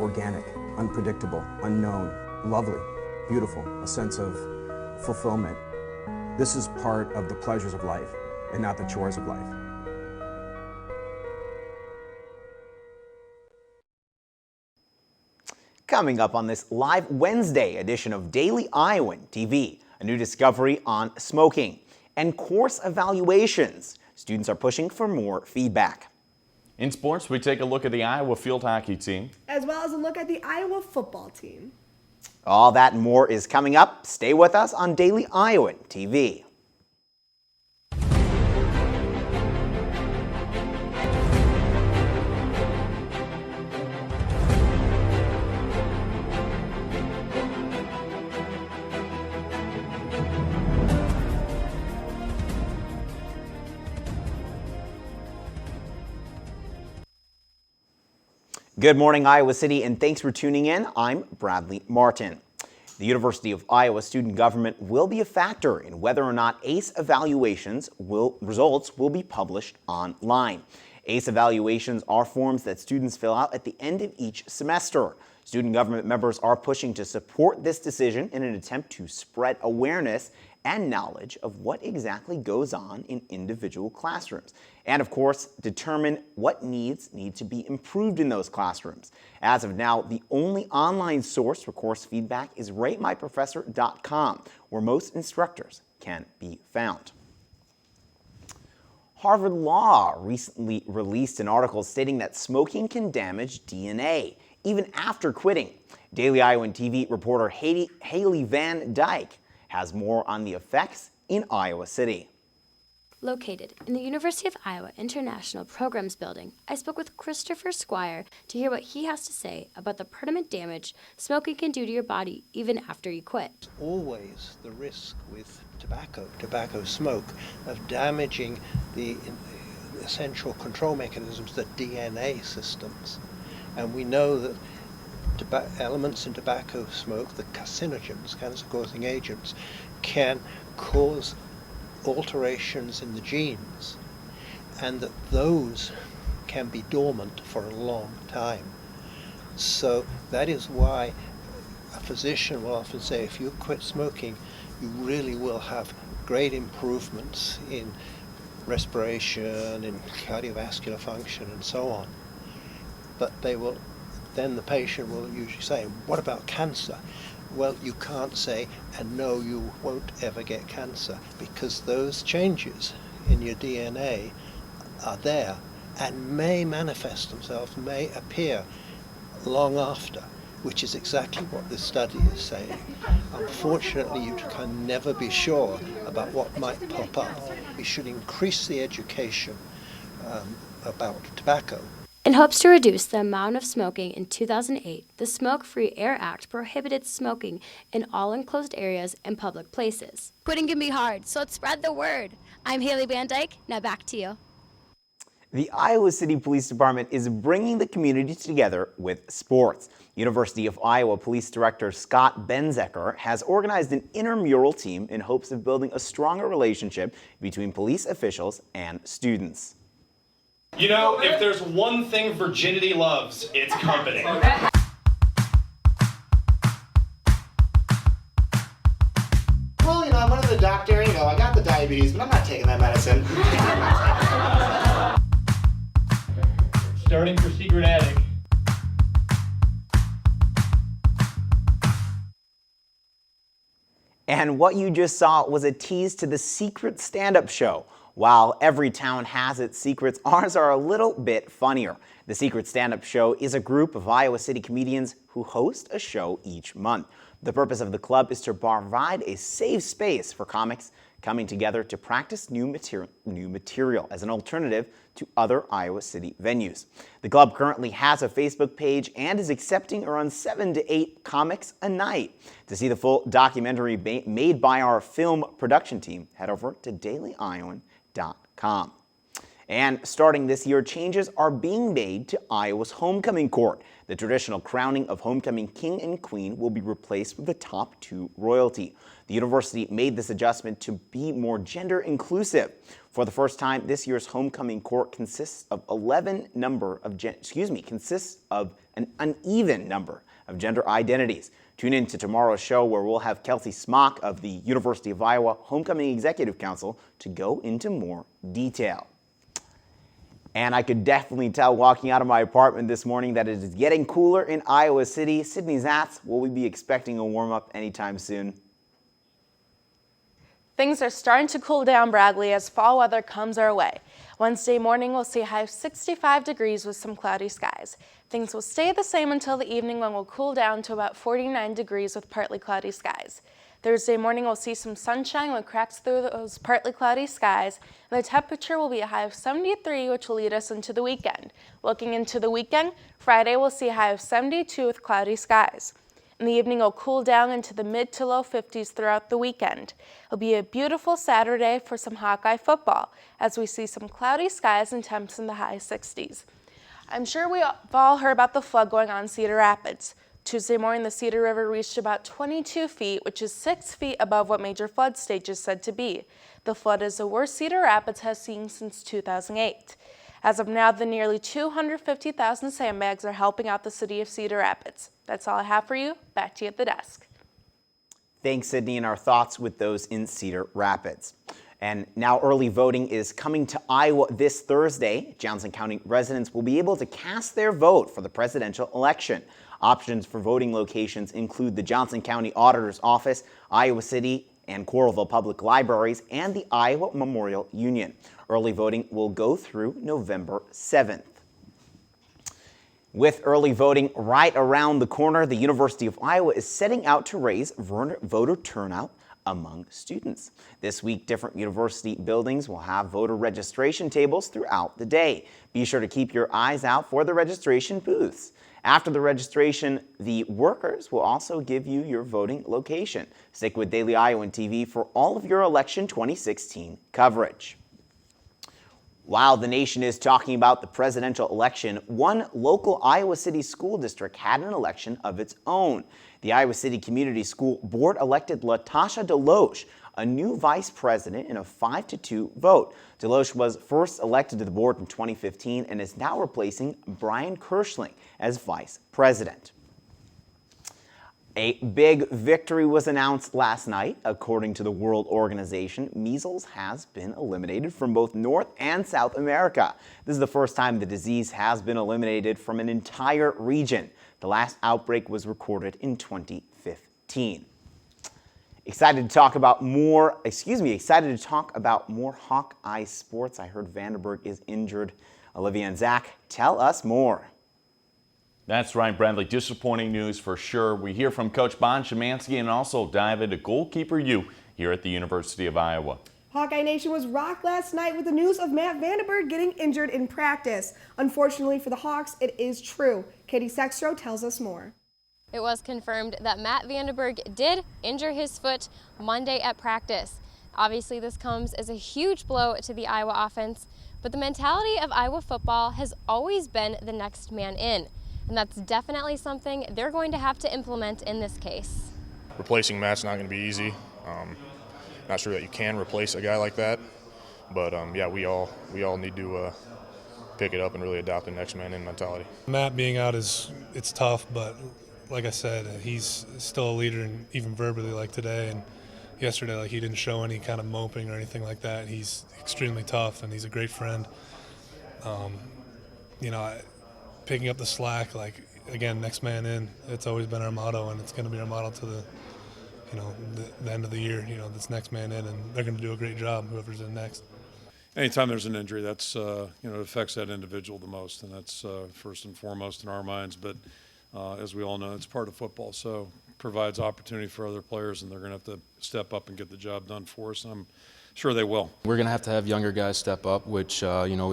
organic, unpredictable, unknown, lovely, beautiful, a sense of fulfillment. This is part of the pleasures of life and not the chores of life. Coming up on this live Wednesday edition of Daily Iowan TV, a new discovery on smoking and course evaluations. Students are pushing for more feedback. In sports, we take a look at the Iowa field hockey team, as well as a look at the Iowa football team. All that and more is coming up. Stay with us on Daily Iowan TV. Good morning, Iowa City, and thanks for tuning in. I'm Bradley Martin. The University of Iowa student government will be a factor in whether or not ACE evaluations results will be published online. ACE evaluations are forms that students fill out at the end of each semester. Student government members are pushing to support this decision in an attempt to spread awareness and knowledge of what exactly goes on in individual classrooms. And of course, determine what need to be improved in those classrooms. As of now, the only online source for course feedback is ratemyprofessor.com, where most instructors can be found. Harvard Law recently released an article stating that smoking can damage DNA, even after quitting. Daily Iowan TV reporter Haley Van Dyke has more on the effects in Iowa City. Located in the University of Iowa International Programs Building, I spoke with Christopher Squire to hear what he has to say about the permanent damage smoking can do to your body even after you quit. Always the risk with tobacco smoke, of damaging the essential control mechanisms, the DNA systems. And we know that elements in tobacco smoke, the carcinogens, cancer-causing agents, can cause alterations in the genes, and that those can be dormant for a long time. So that is why a physician will often say, if you quit smoking, you really will have great improvements in respiration, in cardiovascular function, and so on. But then the patient will usually say, what about cancer? Well, you can't say, and no, you won't ever get cancer, because those changes in your DNA are there and may manifest themselves, may appear long after, which is exactly what this study is saying. Unfortunately, you can never be sure about what might pop up. We should increase the education about tobacco. In hopes to reduce the amount of smoking in 2008, the Smoke-Free Air Act prohibited smoking in all enclosed areas and public places. Quitting can be hard, so let's spread the word. I'm Haley Van Dyke. Now back to you. The Iowa City Police Department is bringing the community together with sports. University of Iowa Police Director Scott Benzeker has organized an intramural team in hopes of building a stronger relationship between police officials and students. You know, if there's one thing virginity loves, it's company. Well, you know, I went to the doctor, I got the diabetes, but I'm not taking that medicine. Starting for Secret Attic. And what you just saw was a tease to the secret stand-up show. While every town has its secrets, ours are a little bit funnier. The Secret Stand-Up Show is a group of Iowa City comedians who host a show each month. The purpose of the club is to provide a safe space for comics coming together to practice new material as an alternative to other Iowa City venues. The club currently has a Facebook page and is accepting around 7 to 8 comics a night. To see the full documentary made by our film production team, head over to dailyiowan.com. And starting this year, changes are being made to Iowa's homecoming court. The traditional crowning of homecoming king and queen will be replaced with the top two royalty. The university made this adjustment to be more gender inclusive. For the first time, this year's homecoming court consists of an uneven number of gender identities. Tune in to tomorrow's show where we'll have Kelsey Smock of the University of Iowa Homecoming Executive Council to go into more detail. And I could definitely tell walking out of my apartment this morning that it is getting cooler in Iowa City. Sydney Zatz, will we be expecting a warm-up anytime soon? Things are starting to cool down, Bradley, as fall weather comes our way. Wednesday morning, we'll see a high of 65 degrees with some cloudy skies. Things will stay the same until the evening when we'll cool down to about 49 degrees with partly cloudy skies. Thursday morning, we'll see some sunshine when it cracks through those partly cloudy skies, and the temperature will be a high of 73, which will lead us into the weekend. Looking into the weekend, Friday we'll see a high of 72 with cloudy skies. In the evening, it'll cool down into the mid to low 50s throughout the weekend. It'll be a beautiful Saturday for some Hawkeye football, as we see some cloudy skies and temps in the high 60s. I'm sure we've all heard about the flood going on in Cedar Rapids. Tuesday morning, the Cedar River reached about 22 feet, which is 6 feet above what major flood stage is said to be. The flood is the worst Cedar Rapids has seen since 2008. As of now, the nearly 250,000 sandbags are helping out the city of Cedar Rapids. That's all I have for you. Back to you at the desk. Thanks, Sydney, and our thoughts with those in Cedar Rapids. And now early voting is coming to Iowa this Thursday. Johnson County residents will be able to cast their vote for the presidential election. Options for voting locations include the Johnson County Auditor's Office, Iowa City and Coralville Public Libraries, and the Iowa Memorial Union. Early voting will go through November 7th. With early voting right around the corner, the University of Iowa is setting out to raise voter turnout among students. This week, different university buildings will have voter registration tables throughout the day. Be sure to keep your eyes out for the registration booths. After the registration, the workers will also give you your voting location. Stick with Daily Iowan TV for all of your election 2016 coverage. While the nation is talking about the presidential election, one local Iowa City school district had an election of its own. The Iowa City Community School Board elected LaTasha Deloche, a new vice president, in a 5-2 vote. Deloche was first elected to the board in 2015 and is now replacing Brian Kirschling as vice president. A big victory was announced last night. According to the World Organization, measles has been eliminated from both North and South America. This is the first time the disease has been eliminated from an entire region. The last outbreak was recorded in 2015. Excited to talk about more Hawkeye sports. I heard Vandenberg is injured. Olivia and Zach, tell us more. That's right, Bradley. Disappointing news for sure. We hear from Coach Bon Szymanski and also dive into goalkeeper U here at the University of Iowa. Hawkeye Nation was rocked last night with the news of Matt Vandenberg getting injured in practice. Unfortunately for the Hawks, it is true. Katie Sextro tells us more. It was confirmed that Matt Vandenberg did injure his foot Monday at practice. Obviously, this comes as a huge blow to the Iowa offense, but the mentality of Iowa football has always been the next man in. And that's definitely something they're going to have to implement in this case. Replacing Matt's not going to be easy. Not sure that you can replace a guy like that, but yeah, we all need to pick it up and really adopt the next man in mentality. Matt being out it's tough, but like I said, he's still a leader, and even verbally, like today and yesterday, like he didn't show any kind of moping or anything like that. He's extremely tough, and he's a great friend. Picking up the slack, like, again, next man in, it's always been our motto, and it's going to be our motto to the end of the year. This next man in, and they're going to do a great job, whoever's in next. Anytime there's an injury, that's it affects that individual the most, and that's first and foremost in our minds. But as we all know, it's part of football, so provides opportunity for other players, and they're going to have to step up and get the job done for us. And I'm sure they will. We're going to have younger guys step up, which we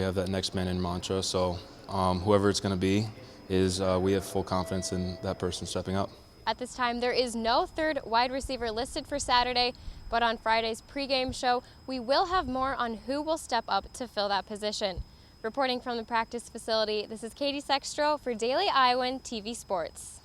have that next man in mantra. So whoever it's going to be, we have full confidence in that person stepping up. At this time, there is no third wide receiver listed for Saturday, but on Friday's pregame show, we will have more on who will step up to fill that position. Reporting from the practice facility, this is Katie Sextro for Daily Iowan TV Sports.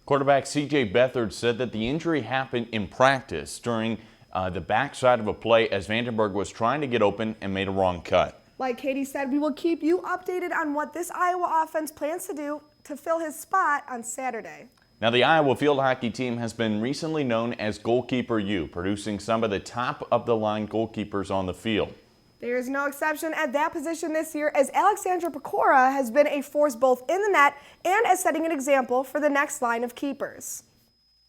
Quarterback C.J. Beathard said that the injury happened in practice during the backside of a play as Vandenberg was trying to get open and made a wrong cut. Like Katie said, we will keep you updated on what this Iowa offense plans to do to fill his spot on Saturday. Now, the Iowa field hockey team has been recently known as Goalkeeper U, producing some of the top-of-the-line goalkeepers on the field. There is no exception at that position this year, as Alexandra Pecora has been a force both in the net and as setting an example for the next line of keepers.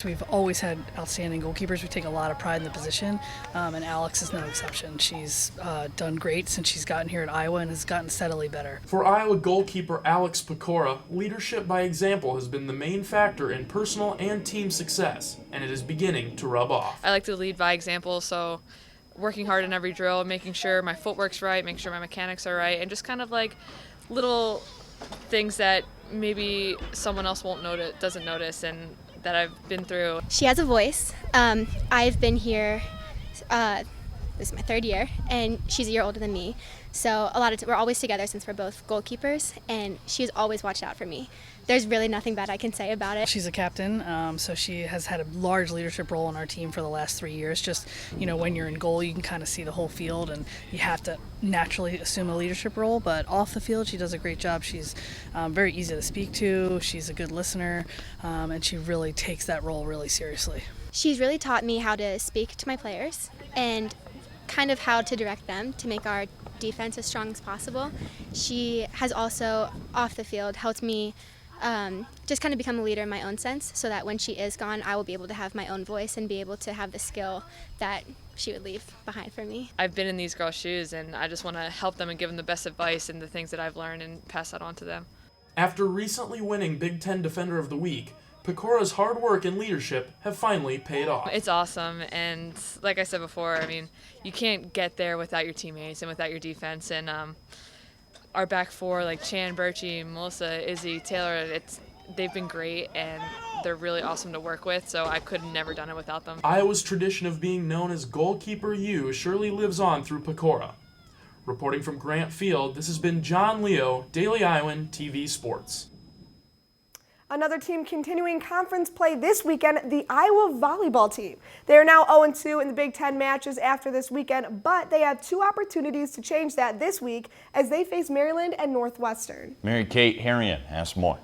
We've always had outstanding goalkeepers. We take a lot of pride in the position, and Alex is no exception. She's done great since she's gotten here at Iowa and has gotten steadily better. For Iowa goalkeeper Alex Pecora, leadership by example has been the main factor in personal and team success, and it is beginning to rub off. I like to lead by example, so working hard in every drill, making sure my footwork's right, making sure my mechanics are right, and just kind of like little things that maybe someone else doesn't notice, and that I've been through. She has a voice. I've been here, this is my 3rd year, and she's a year older than me. So we're always together since we're both goalkeepers, and she's always watched out for me. There's really nothing bad I can say about it. She's a captain, so she has had a large leadership role in our team for the last 3 years. Just, when you're in goal, you can kind of see the whole field, and you have to naturally assume a leadership role. But off the field, she does a great job. She's very easy to speak to. She's a good listener, and she really takes that role really seriously. She's really taught me how to speak to my players and kind of how to direct them to make our defense as strong as possible. She has also, off the field, helped me just kind of become a leader in my own sense, so that when she is gone, I will be able to have my own voice and be able to have the skill that she would leave behind for me. I've been in these girls' shoes, and I just want to help them and give them the best advice and the things that I've learned and pass that on to them. After recently winning Big Ten Defender of the Week, Pecora's hard work and leadership have finally paid off. It's awesome, and like I said before, you can't get there without your teammates and without your defense, and our back four, like Chan, Birchie, Melissa, Izzy, Taylor, they've been great, and they're really awesome to work with, so I could have never done it without them. Iowa's tradition of being known as Goalkeeper U surely lives on through Pecora. Reporting from Grant Field, this has been John Leo, Daily Iowan TV Sports. Another team continuing conference play this weekend, the Iowa volleyball team. They are now 0-2 in the Big Ten matches after this weekend, but they have 2 opportunities to change that this week as they face Maryland and Northwestern. Mary Kate Harrion has more.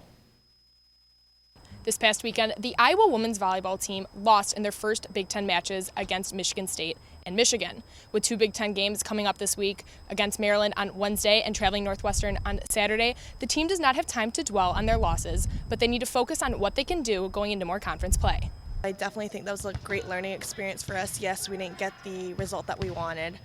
This past weekend, the Iowa women's volleyball team lost in their first Big Ten matches against Michigan State and Michigan. With 2 Big Ten games coming up this week against Maryland on Wednesday and traveling Northwestern on Saturday, the team does not have time to dwell on their losses, but they need to focus on what they can do going into more conference play. I definitely think that was a great learning experience for us. Yes, we didn't get the result that we wanted,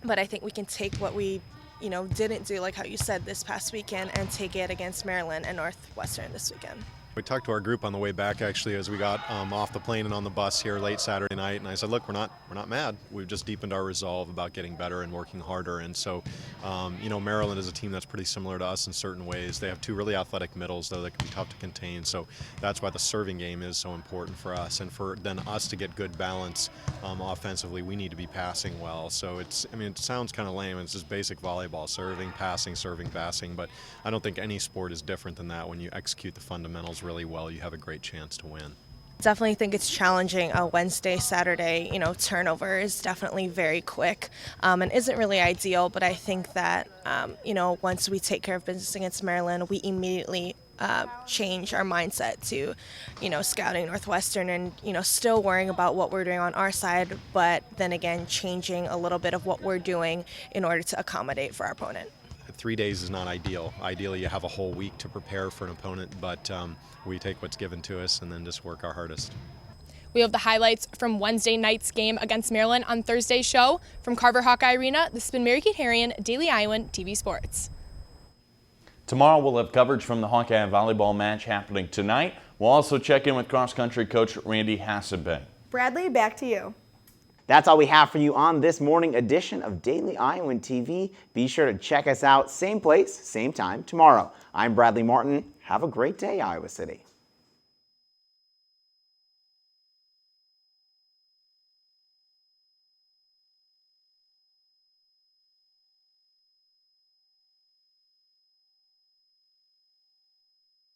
but I think we can take what we didn't do, like how you said, this past weekend, and take it against Maryland and Northwestern this weekend. We talked to our group on the way back, actually, as we got off the plane and on the bus here late Saturday night, and I said, look, we're not mad. We've just deepened our resolve about getting better and working harder. And so, Maryland is a team that's pretty similar to us in certain ways. They have 2 really athletic middles, though, that can be tough to contain. So that's why the serving game is so important for us. And for then us to get good balance offensively, we need to be passing well. So it sounds kind of lame. It's just basic volleyball: serving, passing, but I don't think any sport is different than that. When you execute the fundamentals really well, you have a great chance to win. Definitely think it's challenging. A Wednesday, Saturday, turnover is definitely very quick and isn't really ideal, but I think that, once we take care of business against Maryland, we immediately change our mindset to, scouting Northwestern and, still worrying about what we're doing on our side, but then again, changing a little bit of what we're doing in order to accommodate for our opponent. 3 days is not ideal. Ideally, you have a whole week to prepare for an opponent, but we take what's given to us and then just work our hardest. We have the highlights from Wednesday night's game against Maryland on Thursday's show. From Carver Hawkeye Arena, this has been Mary Kate Harrion, Daily Iowan TV Sports. Tomorrow we'll have coverage from the Hawkeye volleyball match happening tonight. We'll also check in with cross-country coach Randy Hasselbeck. Bradley, back to you. That's all we have for you on this morning edition of Daily Iowan TV. Be sure to check us out, same place, same time tomorrow. I'm Bradley Martin. Have a great day, Iowa City.